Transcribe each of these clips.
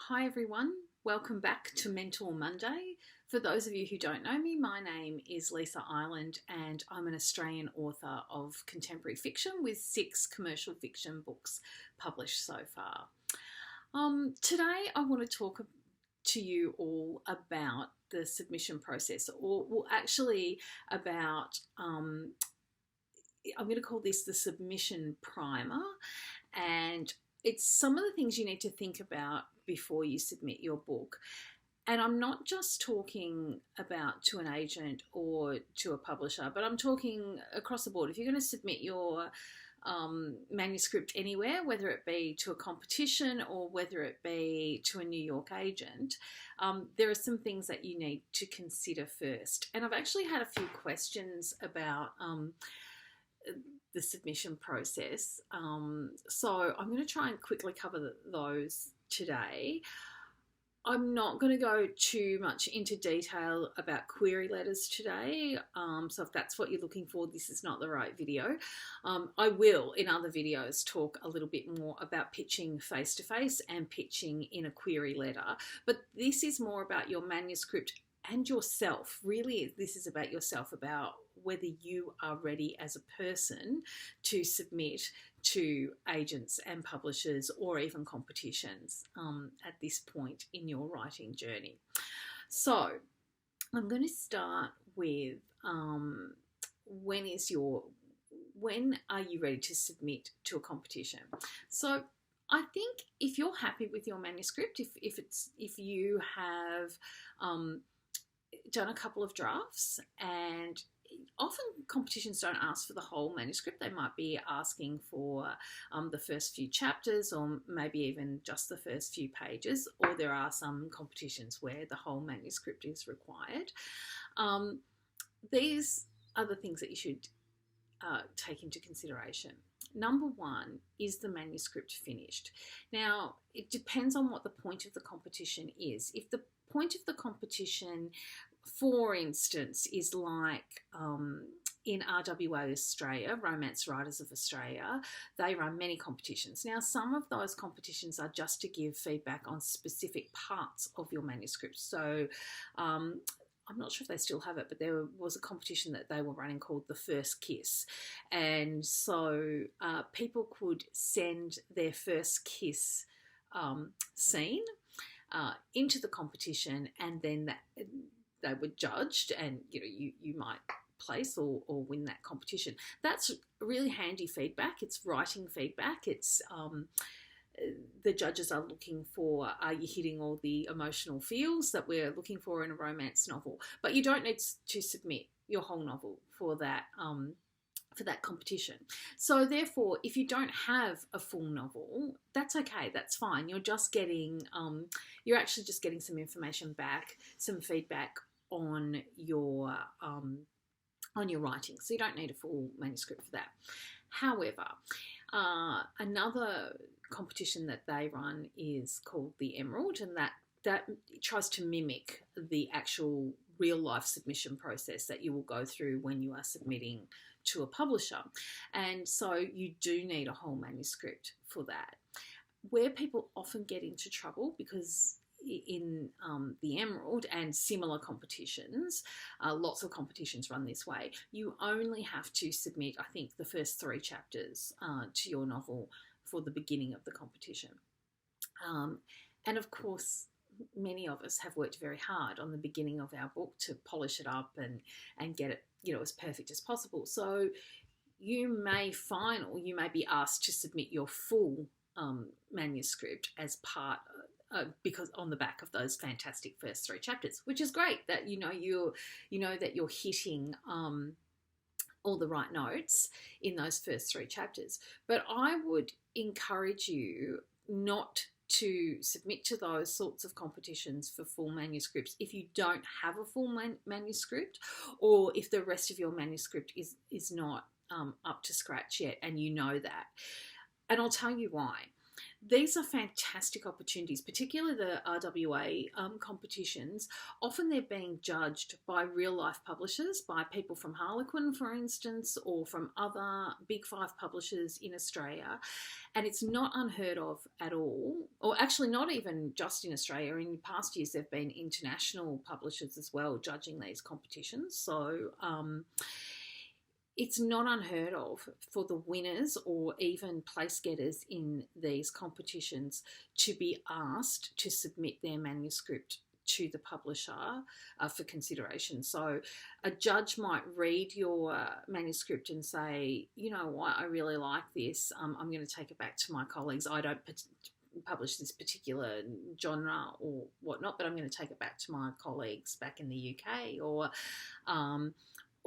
Hi everyone, welcome back to Mentor Monday. For those of you who don't know me, my name is Lisa Ireland and I'm an Australian author of contemporary fiction with 6 commercial fiction books published so far. Today I want to talk to you all about the submission process, or actually about, I'm going to call this the submission primer, and it's some of the things you need to think about before you submit your book. And I'm not just talking about to an agent or to a publisher, but I'm talking across the board. If you're going to submit your manuscript anywhere, whether it be to a competition or whether it be to a New York agent, there are some things that you need to consider first. And I've actually had a few questions about the submission process. So I'm going to try and quickly cover those today. I'm not going to go too much into detail about query letters today. So if that's what you're looking for, this is not the right video. I will, in other videos, talk a little bit more about pitching face-to-face and pitching in a query letter. But this is more about your manuscript and yourself. Really, this is about yourself, about whether you are ready as a person to submit to agents and publishers or even competitions at this point in your writing journey. So I'm going to start with when are you ready to submit to a competition? So I think if you're happy with your manuscript, if you have done a couple of drafts, and often competitions don't ask for the whole manuscript. They might be asking for the first few chapters, or maybe even just the first few pages, or there are some competitions where the whole manuscript is required. These are the things that you should take into consideration. Number one, is the manuscript finished? Now, it depends on what the point of the competition is. If the point of the competition, for instance, is like in RWA Australia, Romance Writers of Australia, they run many competitions. Now, some of those competitions are just to give feedback on specific parts of your manuscript. So I'm not sure if they still have it, but there was a competition that they were running called The First Kiss. And so people could send their first kiss scene into the competition, and then they were judged, and you might place or win that competition. That's really handy feedback. It's writing feedback. It's the judges are looking for, are you hitting all the emotional feels that we're looking for in a romance novel? But you don't need to submit your whole novel for that competition. So therefore, if you don't have a full novel, that's okay, that's fine. You're just getting, you're actually just getting some information back, some feedback on your writing. So you don't need a full manuscript for that. However, another competition that they run is called the Emerald, and that tries to mimic the actual real life submission process that you will go through when you are submitting to a publisher. And so you do need a whole manuscript for that. Where people often get into trouble, because in the Emerald and similar competitions, lots of competitions run this way, you only have to submit, I think, the first 3 chapters to your novel for the beginning of the competition. And of course, many of us have worked very hard on the beginning of our book to polish it up and get it, as perfect as possible. So you may find, or you may be asked to submit your full manuscript as part because on the back of those fantastic first 3 chapters, which is great that that you're hitting all the right notes in those first 3 chapters. But I would encourage you not to submit to those sorts of competitions for full manuscripts if you don't have a full manuscript, or if the rest of your manuscript is not up to scratch yet, and you know that. And I'll tell you why. these are fantastic opportunities, particularly the RWA competitions. Often they're being judged by real life publishers, by people from Harlequin, for instance, or from other big five publishers in Australia. And it's not unheard of at all, or actually not even just in Australia. In past years, there have been international publishers as well judging these competitions. So it's not unheard of for the winners or even place getters in these competitions to be asked to submit their manuscript to the publisher for consideration. So a judge might read your manuscript and say, you know what, I really like this. I'm going to take it back to my colleagues. I don't publish this particular genre or whatnot, but I'm going to take it back to my colleagues back in the UK,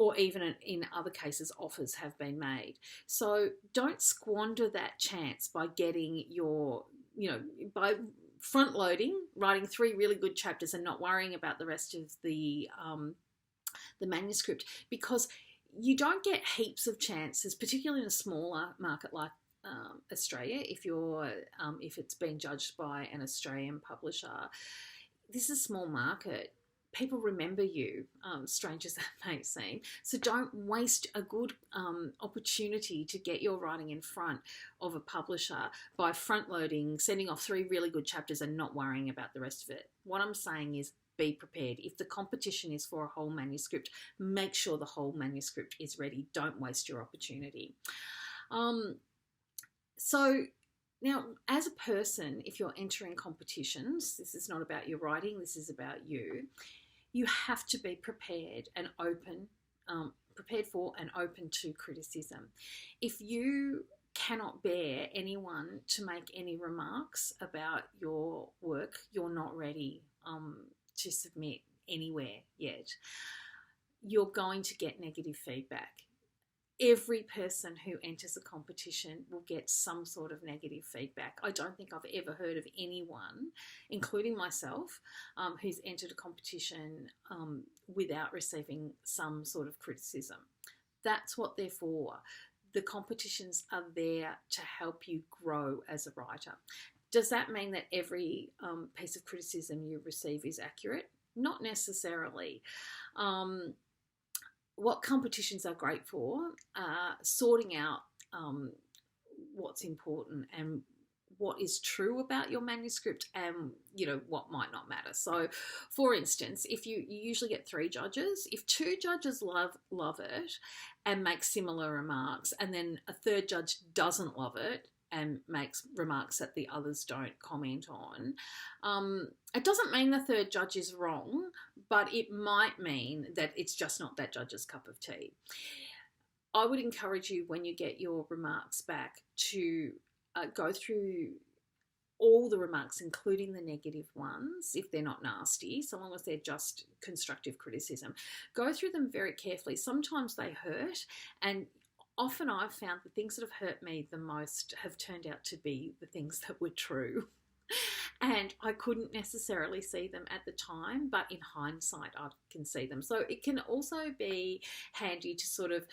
or even in other cases, offers have been made. So don't squander that chance by getting your, by front loading, writing 3 really good chapters and not worrying about the rest of the manuscript, because you don't get heaps of chances, particularly in a smaller market like Australia, if it's being judged by an Australian publisher. This is a small market. People remember you, strange as that may seem. So don't waste a good opportunity to get your writing in front of a publisher by front-loading, sending off 3 really good chapters and not worrying about the rest of it. What I'm saying is be prepared. If the competition is for a whole manuscript, make sure the whole manuscript is ready. Don't waste your opportunity. So now, as a person, if you're entering competitions, this is not about your writing, this is about you. You have to be prepared and open, prepared for and open to criticism. If you cannot bear anyone to make any remarks about your work, you're not ready to submit anywhere yet. You're going to get negative feedback. Every person who enters a competition will get some sort of negative feedback. I don't think I've ever heard of anyone, including myself, who's entered a competition without receiving some sort of criticism. That's what they're for. The competitions are there to help you grow as a writer. Does that mean that every piece of criticism you receive is accurate? Not necessarily. What competitions are great for are sorting out what's important and what is true about your manuscript and, what might not matter. So, for instance, if you usually get 3 judges, if 2 judges love it and make similar remarks, and then a 3rd judge doesn't love it and makes remarks that the others don't comment on, it doesn't mean the 3rd judge is wrong, but it might mean that it's just not that judge's cup of tea. I would encourage you, when you get your remarks back, to go through all the remarks, including the negative ones, if they're not nasty, so long as they're just constructive criticism. Go through them very carefully. Sometimes they hurt, and often I've found the things that have hurt me the most have turned out to be the things that were true. And I couldn't necessarily see them at the time, but in hindsight, I can see them. So it can also be handy to sort of,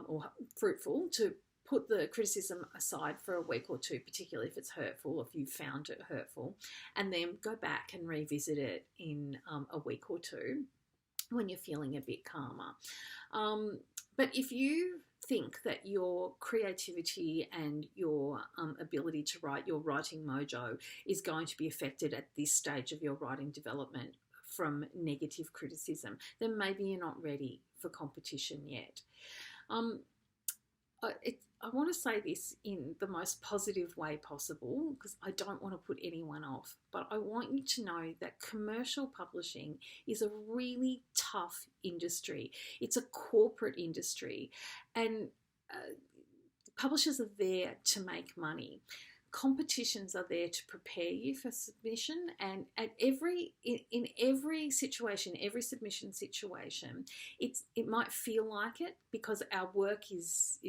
or fruitful, to put the criticism aside for a week or 2, particularly if it's hurtful, if you found it hurtful, and then go back and revisit it in a week or 2 when you're feeling a bit calmer. But if you think that your creativity and your ability to write, your writing mojo, is going to be affected at this stage of your writing development from negative criticism, then maybe you're not ready for competition yet. I want to say this in the most positive way possible, because I don't want to put anyone off, but I want you to know that commercial publishing is a really tough industry. It's a corporate industry, and publishers are there to make money. Competitions are there to prepare you for submission, and in every situation, every submission situation, it might feel like it because our work is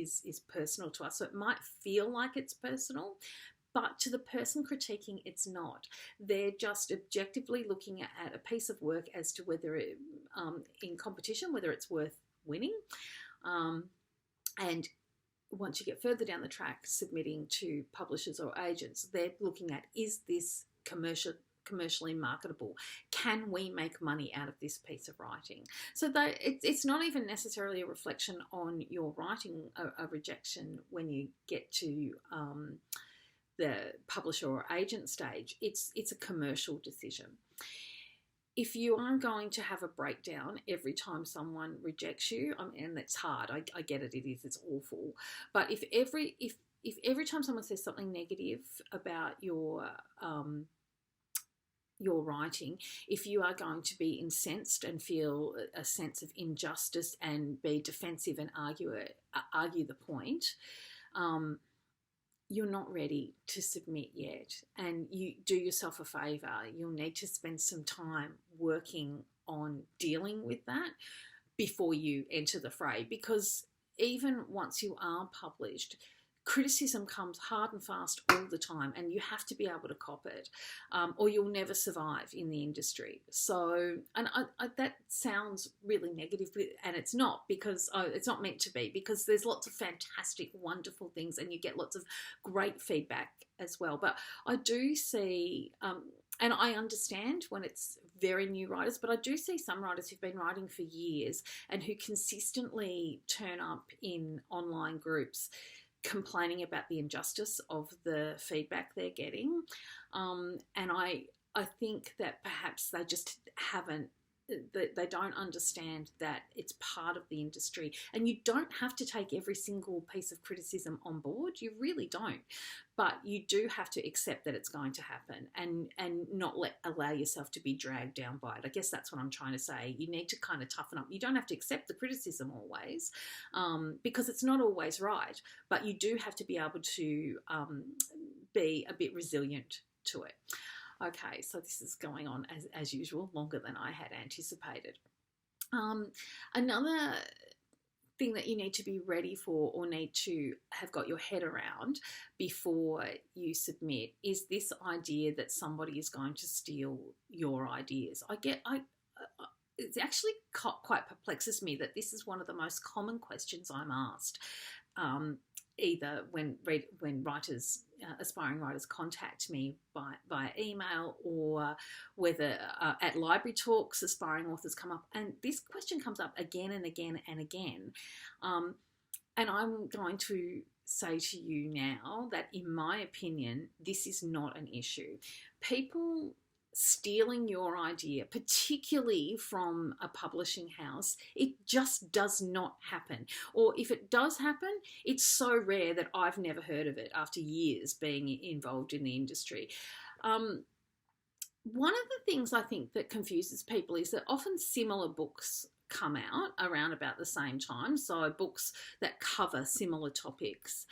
personal to us. So it might feel like it's personal, but to the person critiquing, it's not. They're just objectively looking at a piece of work as to whether it, in competition, whether it's worth winning, and once you get further down the track, submitting to publishers or agents, they're looking at, is this commercially marketable? Can we make money out of this piece of writing? So it's not even necessarily a reflection on your writing a rejection when you get to the publisher or agent stage. It's a commercial decision. If you are going to have a breakdown every time someone rejects you, and that's hard, I get it, it's awful. But if every time someone says something negative about your writing, if you are going to be incensed and feel a sense of injustice and be defensive and argue the point, you're not ready to submit yet, and you do yourself a favour. You'll need to spend some time working on dealing with that before you enter the fray, because even once you are published, criticism comes hard and fast all the time, and you have to be able to cop it, or you'll never survive in the industry. So, and that sounds really negative, and it's not, because it's not meant to be, because there's lots of fantastic, wonderful things, and you get lots of great feedback as well. But I do see, and I understand when it's very new writers, but I do see some writers who've been writing for years and who consistently turn up in online groups complaining about the injustice of the feedback they're getting. And I think that perhaps they just they don't understand that it's part of the industry, and you don't have to take every single piece of criticism on board. You really don't. But you do have to accept that it's going to happen, and not allow yourself to be dragged down by it. I guess that's what I'm trying to say. You need to kind of toughen up. You don't have to accept the criticism always, because it's not always right, but you do have to be able to be a bit resilient to it. Okay, so this is going on as usual, longer than I had anticipated. Another thing that you need to be ready for, or need to have got your head around before you submit, is this idea that somebody is going to steal your ideas. It actually quite perplexes me that this is one of the most common questions I'm asked, either when writers, aspiring writers, contact me via email, or whether at library talks aspiring authors come up, and this question comes up again and again and again. And I'm going to say to you now that, in my opinion, this is not an issue. People stealing your idea, particularly from a publishing house, it just does not happen. Or if it does happen, it's so rare that I've never heard of it after years being involved in the industry. One of the things I think that confuses people is that often similar books come out around about the same time, so books that cover similar topics.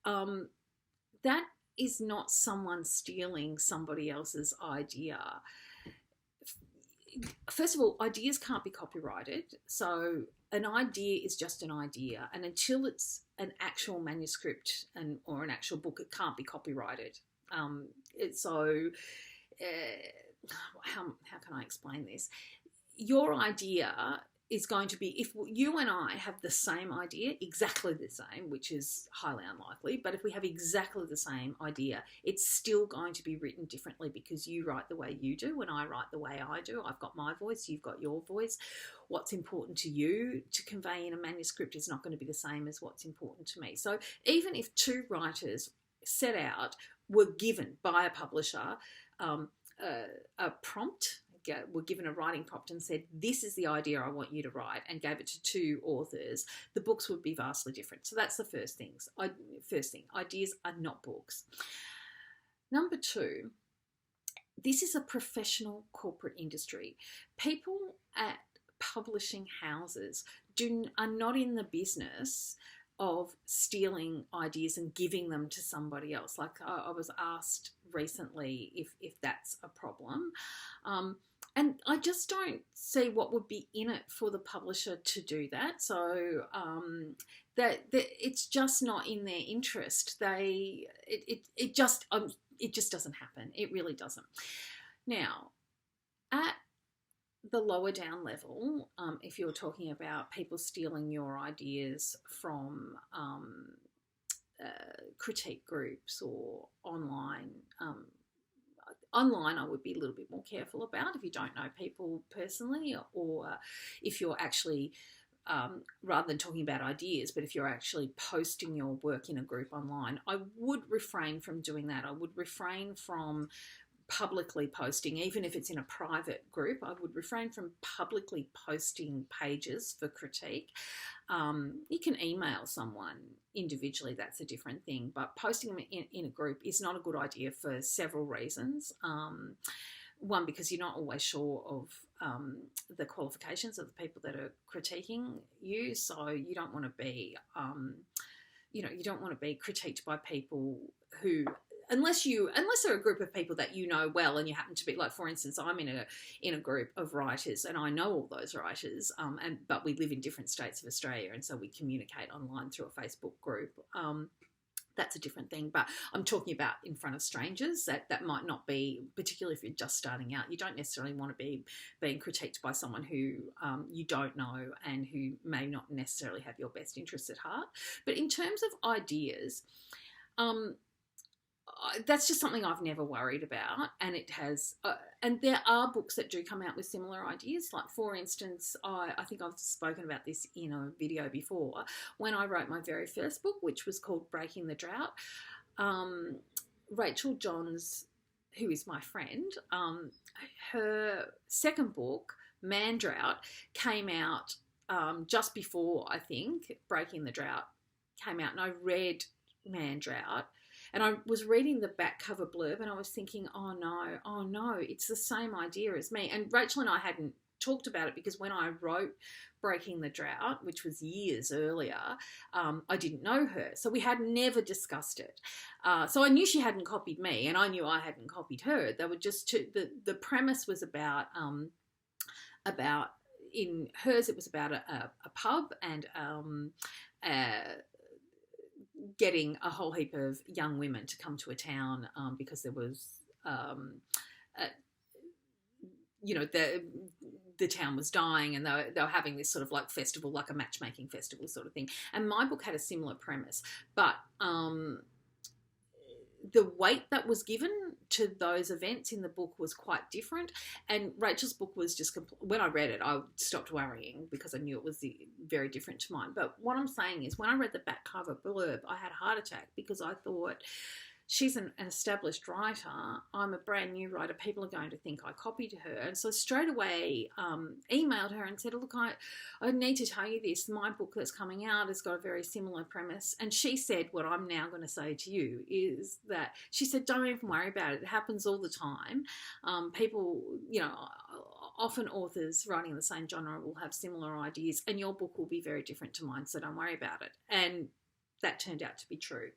That is not someone stealing somebody else's idea. First of all, ideas can't be copyrighted. So an idea is just an idea. And until it's an actual manuscript or an actual book, it can't be copyrighted. How can I explain this? Your idea is going to be, if you and I have the same idea, exactly the same, which is highly unlikely, but if we have exactly the same idea, it's still going to be written differently, because you write the way you do and I write the way I do. I've got my voice, you've got your voice. What's important to you to convey in a manuscript is not going to be the same as what's important to me. So even if two writers set out, were given by a publisher a prompt, were given a writing prompt and said, this is the idea I want you to write, and gave it to two authors, the books would be vastly different. So that's the first thing. Ideas are not books. Number two, this is a professional corporate industry. People at publishing houses are not in the business of stealing ideas and giving them to somebody else. Like I was asked recently if that's a problem. And I just don't see what would be in it for the publisher to do that. So that it's just not in their interest. It just doesn't happen. It really doesn't. Now, at the lower down level, if you're talking about people stealing your ideas from critique groups or online, I would be a little bit more careful about if you don't know people personally, or if you're actually, rather than talking about ideas, but if you're actually posting your work in a group online, I would refrain from doing that. I would refrain from publicly posting, even if it's in a private group. I would refrain from publicly posting pages for critique. You can email someone individually, that's a different thing, but posting them in a group is not a good idea for several reasons. One, because you're not always sure of the qualifications of the people that are critiquing you, so you don't want to be, you don't want to be critiqued by people who, unless they're a group of people that you know well, and you happen to be, like, for instance, I'm in a group of writers, and I know all those writers, but we live in different states of Australia, and so we communicate online through a Facebook group. That's a different thing, but I'm talking about in front of strangers. That might not be, particularly if you're just starting out. You don't necessarily want to be being critiqued by someone who you don't know and who may not necessarily have your best interests at heart. But in terms of ideas, that's just something I've never worried about, and it has. And there are books that do come out with similar ideas. Like, for instance, I think I've spoken about this in a video before. When I wrote my very first book, which was called Breaking the Drought, Rachel Johns, who is my friend, her second book, Man Drought, came out just before, I think, Breaking the Drought came out, and I read Man Drought. And I was reading the back cover blurb, and I was thinking, oh no, it's the same idea as me. And Rachel and I hadn't talked about it, because when I wrote Breaking the Drought, which was years earlier, I didn't know her. So we had never discussed it. So I knew she hadn't copied me, and I knew I hadn't copied her. They were just the premise was about in hers, it was about a pub and getting a whole heap of young women to come to a town because there was, the town was dying, and they were having this sort of like festival, like a matchmaking festival sort of thing. And my book had a similar premise, but the weight that was given to those events in the book was quite different. And Rachel's book was just, when I read it, I stopped worrying, because I knew it was very different to mine. But what I'm saying is, when I read the back cover blurb, I had a heart attack, because I thought, she's an established writer. I'm a brand new writer. People are going to think I copied her. And so straight away emailed her and said, look, I need to tell you this. My book that's coming out has got a very similar premise. And she said, what I'm now going to say to you is that, she said, don't even worry about it. It happens all the time. People, often authors writing in the same genre will have similar ideas, and your book will be very different to mine, so don't worry about it. And that turned out to be true.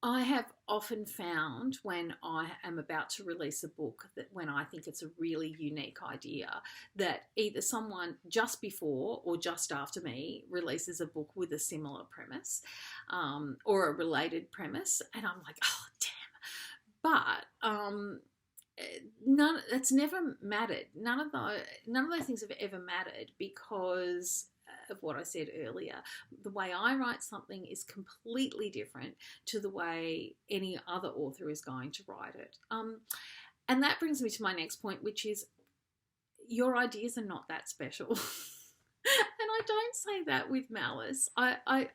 I have often found, when I am about to release a book, that when I think it's a really unique idea, that either someone just before or just after me releases a book with a similar premise, or a related premise, and I'm like, oh damn. But that's never mattered. None of those things have ever mattered, because of what I said earlier. The way I write something is completely different to the way any other author is going to write it. And that brings me to my next point, which is, your ideas are not that special. And I don't say that with malice. My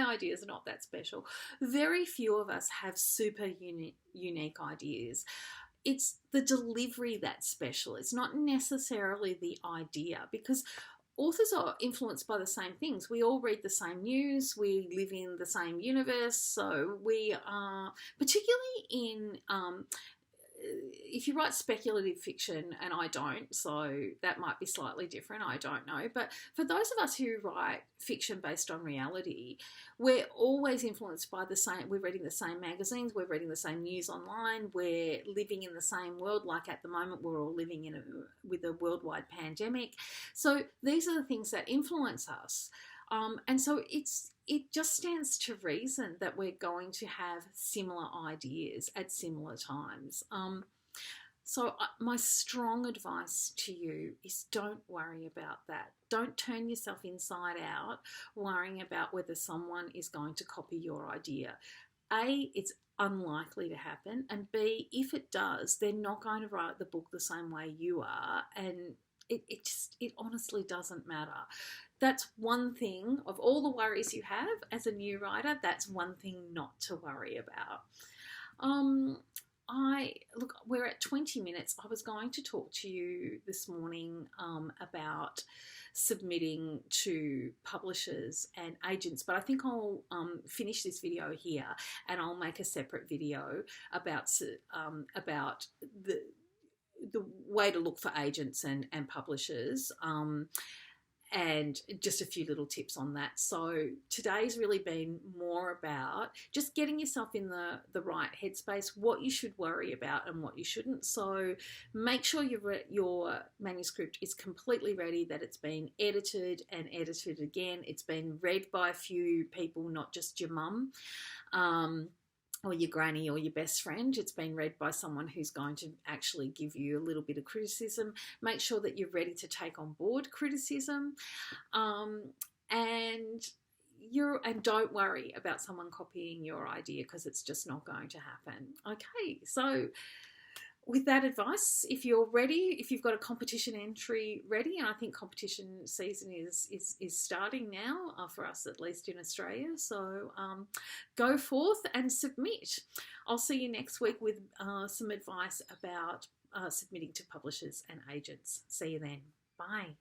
ideas are not that special. Very few of us have super unique ideas. It's the delivery that's special. It's not necessarily the idea, because authors are influenced by the same things. We all read the same news. We live in the same universe. So we are, particularly in, if you write speculative fiction, and I don't, so that might be slightly different, I don't know. But for those of us who write fiction based on reality, we're always influenced by the same, we're reading the same magazines, we're reading the same news online, we're living in the same world. Like at the moment, we're all living with a worldwide pandemic. So these are the things that influence us. And so it just stands to reason that we're going to have similar ideas at similar times. So my strong advice to you is don't worry about that. Don't turn yourself inside out worrying about whether someone is going to copy your idea. A, it's unlikely to happen, and B, if it does, they're not going to write the book the same way you are, and it honestly doesn't matter. That's one thing of all the worries you have as a new writer. That's one thing not to worry about. We're at 20 minutes. I was going to talk to you this morning about submitting to publishers and agents, but I think I'll finish this video here, and I'll make a separate video about the way to look for agents and publishers. And just a few little tips on that. So today's really been more about just getting yourself in the right headspace, what you should worry about and what you shouldn't. So make sure your manuscript is completely ready, that it's been edited and edited again. It's been read by a few people, not just your mum. Or your granny or your best friend. It's been read by someone who's going to actually give you a little bit of criticism. Make sure that you're ready to take on board criticism, and don't worry about someone copying your idea, because it's just not going to happen. Okay, so with that advice, if you're ready, if you've got a competition entry ready, and I think competition season is starting now, for us at least in Australia, so go forth and submit. I'll see you next week with some advice about submitting to publishers and agents. See you then. Bye.